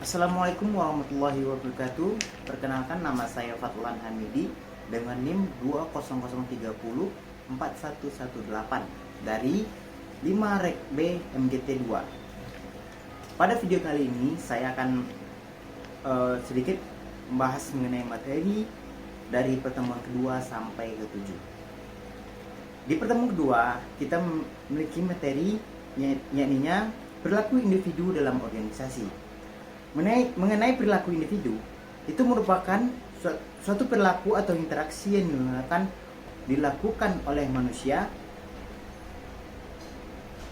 Assalamualaikum warahmatullahi wabarakatuh. Perkenalkan, nama saya Fatulan Hamidi dengan NIM 200304118 dari 5 Rek B MGT2. Pada video kali ini saya akan sedikit membahas mengenai materi dari pertemuan kedua sampai ke-7. Di pertemuan kedua kita memiliki materi yakni perilaku individu dalam organisasi. Mengenai perilaku individu, itu merupakan suatu perilaku atau interaksi yang dilakukan oleh manusia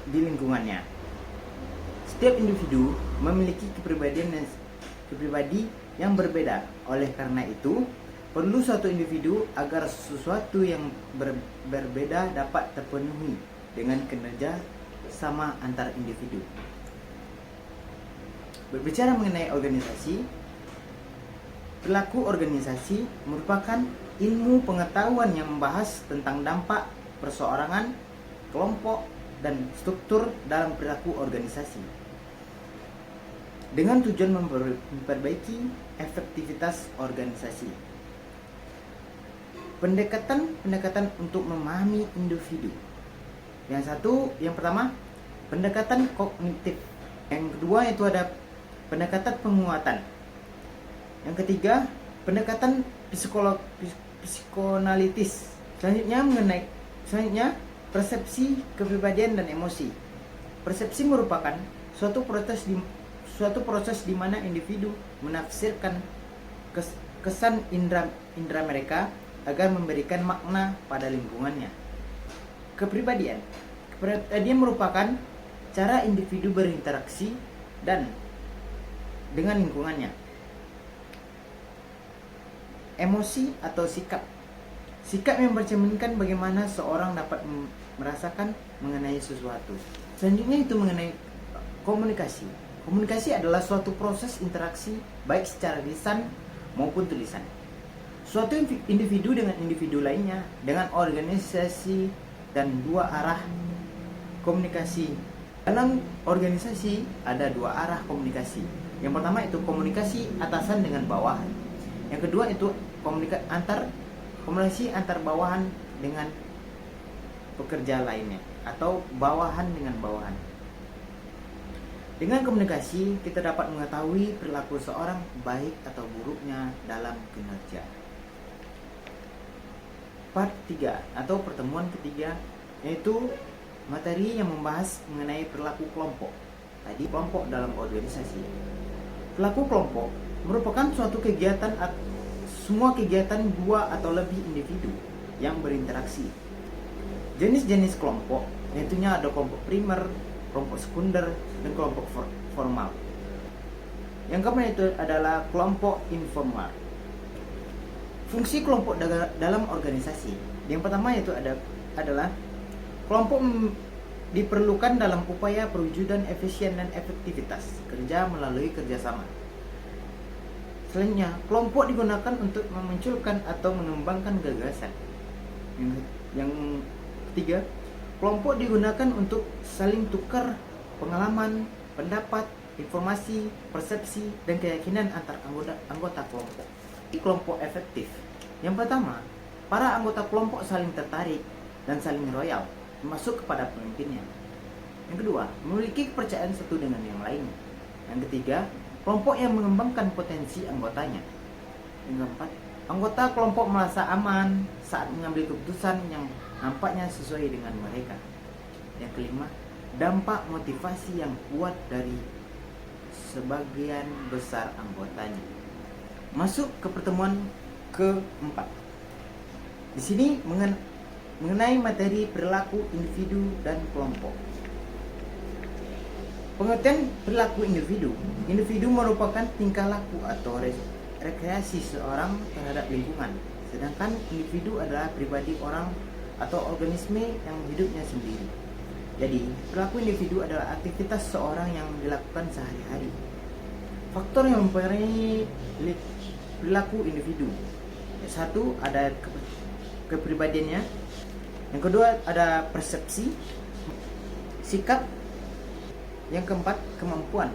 di lingkungannya. Setiap individu memiliki kepribadi yang berbeda. Oleh karena itu, perlu suatu individu agar sesuatu yang berbeda dapat terpenuhi dengan kinerja sama antar individu. Berbicara mengenai organisasi, perilaku organisasi merupakan ilmu pengetahuan yang membahas tentang dampak perseorangan, kelompok, dan struktur dalam perilaku organisasi dengan tujuan memperbaiki efektivitas organisasi. Pendekatan untuk memahami individu. Yang pertama, pendekatan kognitif. Yang kedua itu ada pendekatan penguatan. Yang ketiga, pendekatan psikonalitis. Selanjutnya persepsi, kepribadian, dan emosi. Persepsi merupakan suatu proses di mana individu menafsirkan kesan indera mereka agar memberikan makna pada lingkungannya. Kepribadian merupakan cara individu berinteraksi dengan lingkungannya. Emosi atau sikap yang mencerminkan bagaimana seorang dapat merasakan mengenai sesuatu. Selanjutnya itu mengenai komunikasi. Komunikasi adalah suatu proses interaksi baik secara lisan maupun tulisan. Suatu individu dengan individu lainnya, dengan organisasi, dan dua arah komunikasi. Dalam organisasi ada dua arah komunikasi. Yang pertama itu komunikasi atasan dengan bawahan. Yang kedua itu komunikasi antar bawahan dengan pekerja lainnya atau bawahan dengan bawahan. Dengan komunikasi kita dapat mengetahui perilaku seorang baik atau buruknya dalam kinerja. Part 3 atau pertemuan ketiga yaitu materi yang membahas mengenai perilaku kelompok. Tadi kelompok dalam organisasi. Perilaku kelompok merupakan suatu semua kegiatan dua atau lebih individu yang berinteraksi. Jenis-jenis kelompok yaitu ada kelompok primer, kelompok sekunder, dan kelompok formal. Yang keempat itu adalah kelompok informal. Fungsi kelompok dalam organisasi. Yang pertama itu adalah kelompok diperlukan dalam upaya perwujudan efisien dan efektivitas kerja melalui kerjasama. Selanjutnya, kelompok digunakan untuk memunculkan atau mengembangkan gagasan. Yang ketiga, kelompok digunakan untuk saling tukar pengalaman, pendapat, informasi, persepsi, dan keyakinan antar anggota kelompok. Kelompok efektif. Yang pertama, para anggota kelompok saling tertarik dan saling loyal masuk kepada pemimpinnya. Yang kedua, memiliki kepercayaan satu dengan yang lainnya. Yang ketiga, kelompok yang mengembangkan potensi anggotanya. Yang keempat, anggota kelompok merasa aman saat mengambil keputusan yang nampaknya sesuai dengan mereka. Yang kelima, dampak motivasi yang kuat dari sebagian besar anggotanya. Masuk ke pertemuan keempat. Di sini mengenai materi perilaku individu dan kelompok. Pengertian perilaku individu. Individu merupakan tingkah laku atau rekreasi seorang terhadap lingkungan. Sedangkan individu adalah pribadi orang atau organisme yang hidupnya sendiri. Jadi, perilaku individu adalah aktivitas seorang yang dilakukan sehari-hari. Faktor yang mempengaruhi perilaku individu. Satu, ada kepribadiannya. Yang kedua, ada persepsi, sikap. Yang keempat, kemampuan.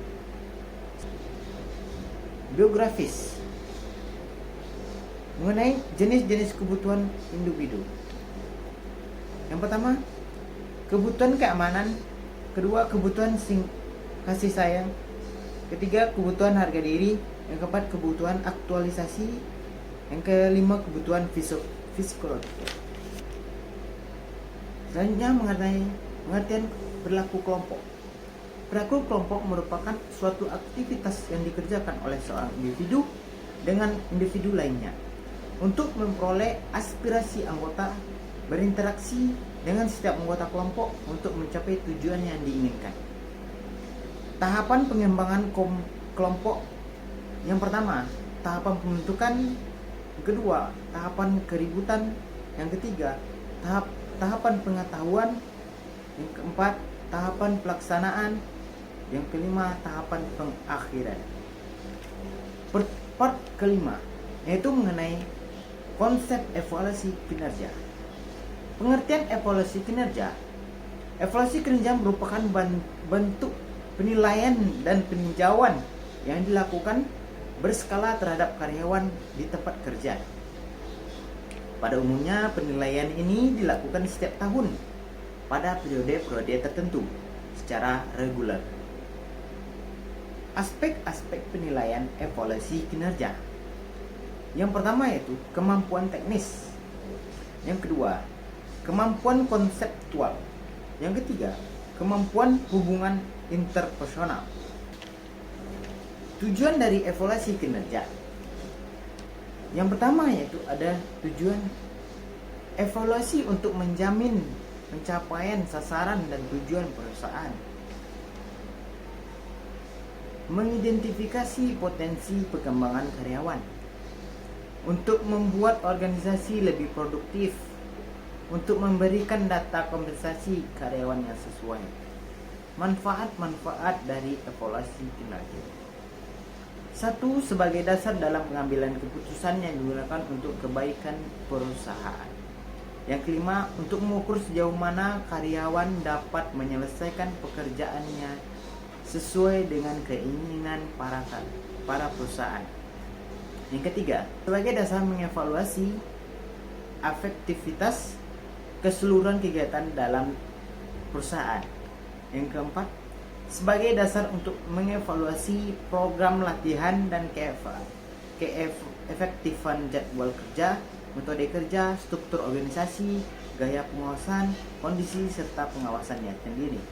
biografis mengenai jenis-jenis kebutuhan individu. Yang pertama, kebutuhan keamanan. Kedua, kebutuhan kasih sayang. Ketiga, kebutuhan harga diri. Yang keempat, kebutuhan aktualisasi. Yang kelima, kebutuhan psikologi. Selanjutnya mengenai pengertian perilaku kelompok. Perilaku kelompok merupakan suatu aktivitas yang dikerjakan oleh seorang individu dengan individu lainnya untuk memperoleh aspirasi anggota, berinteraksi dengan setiap anggota kelompok untuk mencapai tujuan yang diinginkan. Tahapan pengembangan kelompok. Yang pertama, tahapan pembentukan. Kedua, tahapan keributan. Yang ketiga, tahapan pengetahuan. Yang keempat, tahapan pelaksanaan. Yang kelima, tahapan pengakhiran. Part kelima, yaitu mengenai konsep evaluasi kinerja. Pengertian evaluasi kinerja. Evaluasi kinerja merupakan bentuk penilaian dan peninjauan yang dilakukan berskala terhadap karyawan di tempat kerja. Pada umumnya penilaian ini dilakukan setiap tahun pada periode-periode tertentu secara reguler. Aspek-aspek penilaian evaluasi kinerja. Yang pertama yaitu kemampuan teknis. Yang kedua, kemampuan konseptual. Yang ketiga, kemampuan hubungan interpersonal. Tujuan dari evaluasi kinerja. Yang pertama yaitu ada tujuan evaluasi untuk menjamin pencapaian sasaran dan tujuan perusahaan. Mengidentifikasi potensi pengembangan karyawan untuk membuat organisasi lebih produktif, untuk memberikan data kompensasi karyawan yang sesuai. Manfaat-manfaat dari evaluasi kinerja. 1. Sebagai dasar dalam pengambilan keputusan yang digunakan untuk kebaikan perusahaan. Yang kelima, untuk mengukur sejauh mana karyawan dapat menyelesaikan pekerjaannya sesuai dengan keinginan para perusahaan. Yang ketiga, sebagai dasar mengevaluasi efektivitas keseluruhan kegiatan dalam perusahaan. Yang keempat, sebagai dasar untuk mengevaluasi program latihan dan keefektifan jadwal kerja, metode kerja, struktur organisasi, gaya pengawasan, kondisi serta pengawasannya sendiri.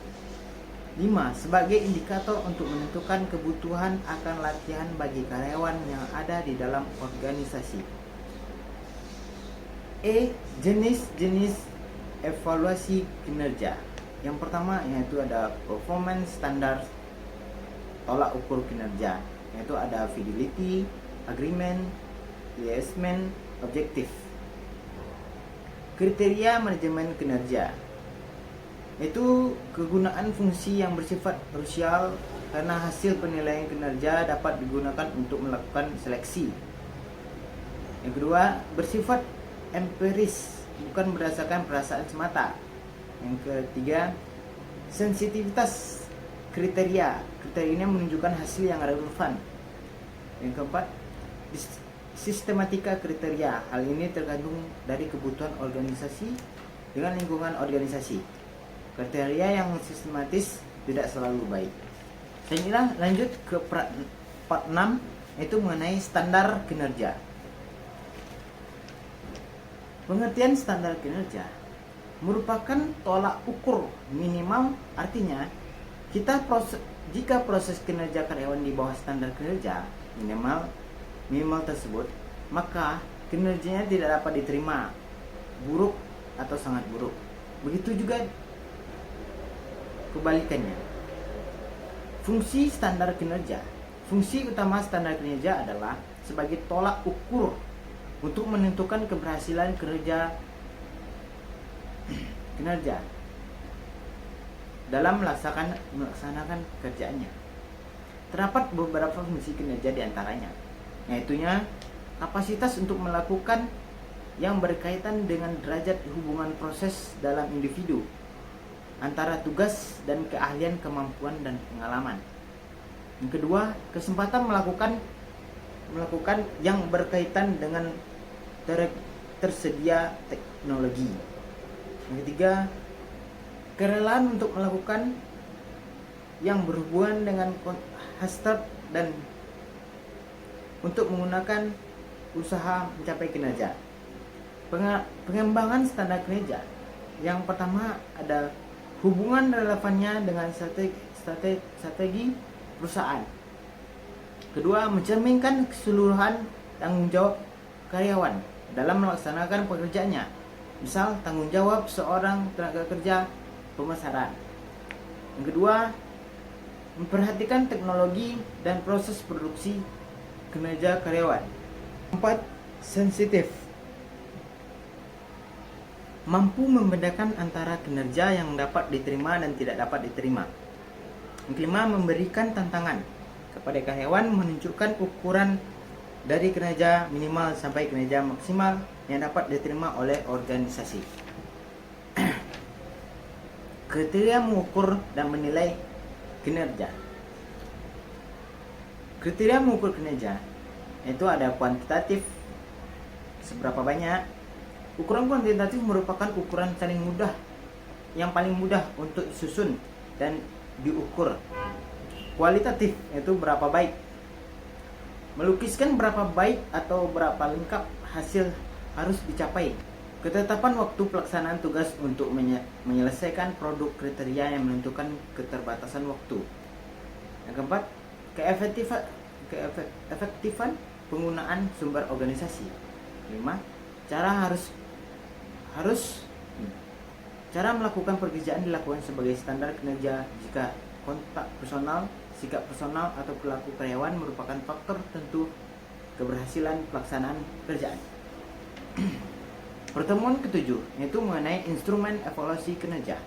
5. Sebagai indikator untuk menentukan kebutuhan akan latihan bagi karyawan yang ada di dalam organisasi. Jenis-jenis evaluasi kinerja. Yang pertama yaitu ada performance standard, tolak ukur kinerja, yaitu ada fidelity, agreement, liaison, objektif. Kriteria manajemen kinerja, yaitu kegunaan fungsi yang bersifat krusial karena hasil penilaian kinerja dapat digunakan untuk melakukan seleksi. Yang kedua, bersifat empiris, bukan berdasarkan perasaan semata. Yang ketiga, sensitivitas kriteria. Kriteria ini menunjukkan hasil yang relevan. Yang keempat, sistematika kriteria. Hal ini tergantung dari kebutuhan organisasi dengan lingkungan organisasi. Kriteria yang sistematis tidak selalu baik. Selanjutnya lanjut ke part 6, yaitu mengenai standar kinerja. Pengertian standar kinerja merupakan tolak ukur minimal, artinya jika proses kinerja karyawan di bawah standar kinerja minimal tersebut, maka kinerjanya tidak dapat diterima, buruk atau sangat buruk. Begitu juga kebalikannya. Fungsi standar kinerja. Fungsi utama standar kinerja adalah sebagai tolak ukur untuk menentukan keberhasilan kinerja dalam melaksanakan kerjaannya. Terdapat beberapa fungsi kinerja di antaranya, yaitu kapasitas untuk melakukan yang berkaitan dengan derajat hubungan proses dalam individu antara tugas dan keahlian, kemampuan dan pengalaman. Yang kedua, kesempatan melakukan melakukan yang berkaitan dengan tersedia teknologi. Yang ketiga, kerelaan untuk melakukan yang berhubungan dengan hasrat dan untuk menggunakan usaha mencapai kinerja. Pengembangan standar kinerja. Yang pertama ada hubungan relevannya dengan strategi perusahaan. Kedua, mencerminkan keseluruhan tanggung jawab karyawan dalam melaksanakan pekerjaannya. Misal, tanggung jawab seorang tenaga kerja pemasaran. Yang kedua, memperhatikan teknologi dan proses produksi kinerja karyawan. 4. Sensitif. Mampu membedakan antara kinerja yang dapat diterima dan tidak dapat diterima. Yang kelima, memberikan tantangan kepada karyawan menunjukkan ukuran dari kinerja minimal sampai kinerja maksimal yang dapat diterima oleh organisasi. Kriteria mengukur dan menilai kinerja. Kriteria mengukur kinerja itu ada kuantitatif, seberapa banyak. Ukuran kuantitatif merupakan ukuran yang paling mudah untuk disusun dan diukur. Kualitatif itu berapa baik. Melukiskan berapa baik atau berapa lengkap hasil harus dicapai. Ketetapan waktu pelaksanaan tugas untuk menyelesaikan produk, kriteria yang menentukan keterbatasan waktu. Yang keempat, keefektifan penggunaan sumber organisasi. 5. Cara melakukan pekerjaan dilakukan sebagai standar kinerja jika kontak personal, sikap personal atau perilaku karyawan merupakan faktor tentu keberhasilan pelaksanaan pekerjaan. Pertemuan ketujuh yaitu mengenai instrumen evaluasi kinerja.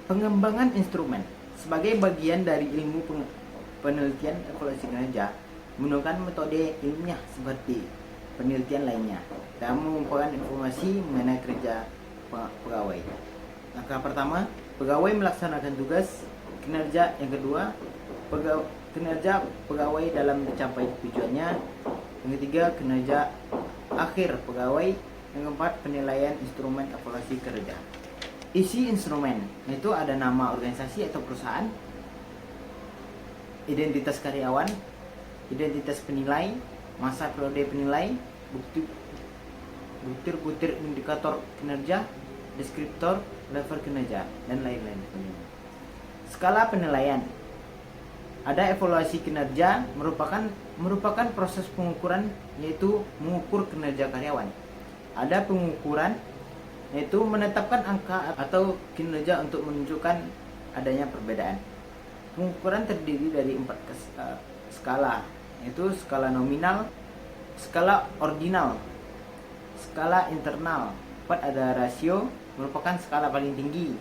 Pengembangan instrumen sebagai bagian dari ilmu penelitian evaluasi kinerja menggunakan metode ilmiah seperti penelitian lainnya dan mengumpulkan informasi mengenai kerja pegawai. Langkah pertama, pegawai melaksanakan tugas kinerja. Yang kedua, kinerja pegawai dalam mencapai tujuannya. Yang ketiga, kinerja akhir pegawai. Yang keempat, penilaian instrumen evaluasi kerja. Isi instrumen itu ada nama organisasi atau perusahaan, identitas karyawan, identitas penilai, masa periode penilai, butir-butir indikator kinerja, deskriptor, level kinerja, dan lain-lain. Skala penilaian. Ada evaluasi kinerja merupakan proses pengukuran, yaitu mengukur kinerja karyawan. Ada pengukuran, yaitu menetapkan angka atau kinerja untuk menunjukkan adanya perbedaan. Pengukuran terdiri dari 4 skala, yaitu skala nominal, skala ordinal, skala internal. 4 ada rasio, merupakan skala paling tinggi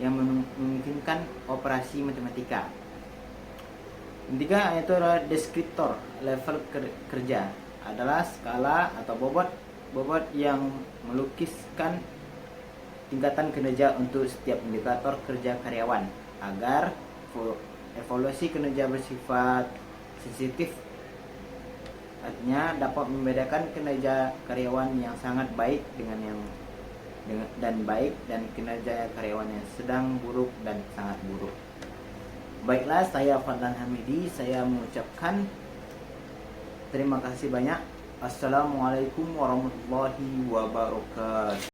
yang memungkinkan operasi matematika. Yang 3 yaitu deskriptor, level kerja, adalah skala atau bobot yang melukiskan tingkatan kinerja untuk setiap indikator kerja karyawan agar evaluasi kinerja bersifat sensitif. Artinya dapat membedakan kinerja karyawan yang sangat baik dan baik dan kinerja karyawan yang sedang buruk dan sangat buruk. Baiklah, saya Fadlan Hamidi, saya mengucapkan terima kasih banyak. Assalamualaikum warahmatullahi wabarakatuh.